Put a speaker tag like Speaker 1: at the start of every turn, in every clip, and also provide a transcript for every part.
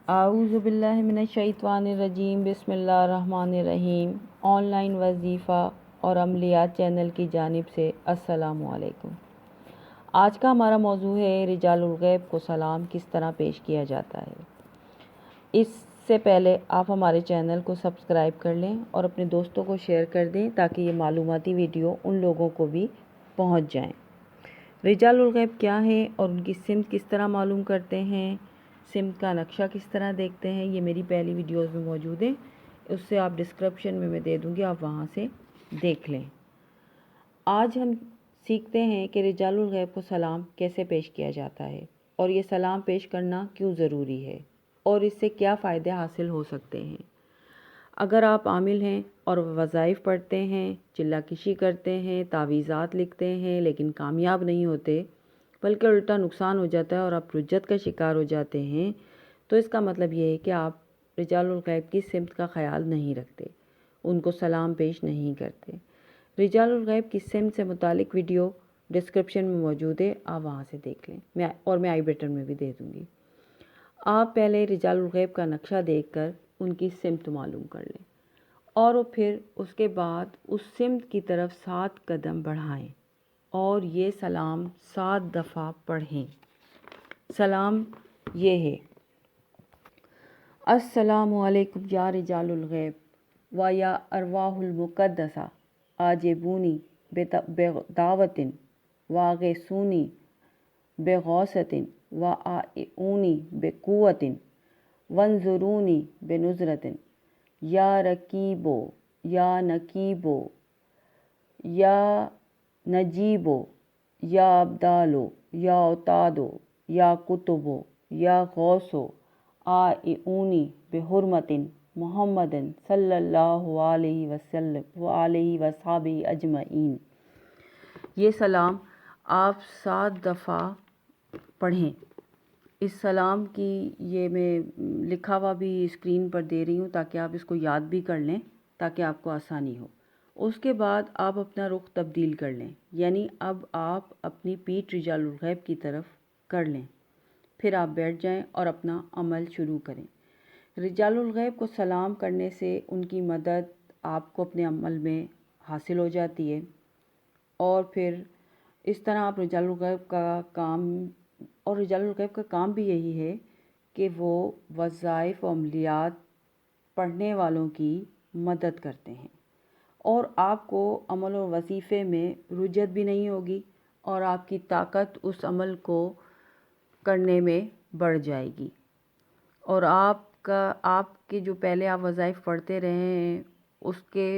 Speaker 1: اعوذ باللہ من الشیطان الرجیم بسم اللہ الرحمن الرحیم۔ آن لائن وظیفہ اور عملیات چینل کی جانب سے السلام علیکم۔ آج کا ہمارا موضوع ہے رجال الغیب کو سلام کس طرح پیش کیا جاتا ہے۔ اس سے پہلے آپ ہمارے چینل کو سبسکرائب کر لیں اور اپنے دوستوں کو شیئر کر دیں تاکہ یہ معلوماتی ویڈیو ان لوگوں کو بھی پہنچ جائیں۔ رجال الغیب کیا ہے اور ان کی سمت کس طرح معلوم کرتے ہیں، سمت کا نقشہ کس طرح دیکھتے ہیں، یہ میری پہلی ویڈیوز میں موجود ہے، اس سے آپ ڈسکرپشن میں دے دوں گی، آپ وہاں سے دیکھ لیں۔ آج ہم سیکھتے ہیں کہ رجال الغیب کو سلام کیسے پیش کیا جاتا ہے اور یہ سلام پیش کرنا کیوں ضروری ہے اور اس سے کیا فائدے حاصل ہو سکتے ہیں۔ اگر آپ عامل ہیں اور وظائف پڑھتے ہیں، چلہ کشی کرتے ہیں، تعویذات لکھتے ہیں لیکن کامیاب نہیں ہوتے بلکہ الٹا نقصان ہو جاتا ہے اور آپ رجت کا شکار ہو جاتے ہیں، تو اس کا مطلب یہ ہے کہ آپ رجال الغیب کی سمت کا خیال نہیں رکھتے، ان کو سلام پیش نہیں کرتے۔ رجال الغیب کی سمت سے متعلق ویڈیو ڈسکرپشن میں موجود ہے، آپ وہاں سے دیکھ لیں اور میں آئی بٹن میں بھی دے دوں گی۔ آپ پہلے رجال الغیب کا نقشہ دیکھ کر ان کی سمت معلوم کر لیں اور پھر اس کے بعد اس سمت کی طرف 7 قدم بڑھائیں اور یہ سلام 7 دفعہ پڑھیں۔ سلام یہ ہے: السلام علیکم یا رجال الغیب و یا ارواح المقدسہ آجبونی بدعوۃ واغیثونی بغوثۃ واعینونی بقوۃ وانظرونی بنظرۃ یا رقیبو یا نقیبو یا نجیبو یا ابدالو یا عتادو یا قطبو یا غوثو آئونی بحرمت محمد صلی اللہ علیہ وسلم وعلیہ وصحبہ اجمعین۔ یہ سلام آپ 7 دفعہ پڑھیں۔ اس سلام کی یہ میں لکھا ہوا بھی اسکرین پر دے رہی ہوں تاکہ آپ اس کو یاد بھی کر لیں تاکہ آپ کو آسانی ہو۔ اس کے بعد آپ اپنا رخ تبدیل کر لیں، یعنی اب آپ اپنی پیٹھ رجال الغیب کی طرف کر لیں، پھر آپ بیٹھ جائیں اور اپنا عمل شروع کریں۔ رجال الغیب کو سلام کرنے سے ان کی مدد آپ کو اپنے عمل میں حاصل ہو جاتی ہے اور پھر اس طرح آپ رجال الغیب کا کام بھی یہی ہے کہ وہ وظائف و عملیات پڑھنے والوں کی مدد کرتے ہیں اور آپ کو عمل و وظیفے میں رجت بھی نہیں ہوگی اور آپ کی طاقت اس عمل کو کرنے میں بڑھ جائے گی اور آپ کے جو پہلے آپ وظائف پڑھتے رہے ہیں اس کے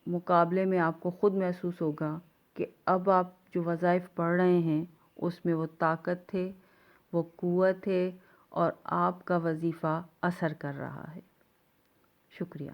Speaker 1: مقابلے میں آپ کو خود محسوس ہوگا کہ اب آپ جو وظائف پڑھ رہے ہیں اس میں وہ طاقت ہے، وہ قوت ہے اور آپ کا وظیفہ اثر کر رہا ہے۔ شکریہ۔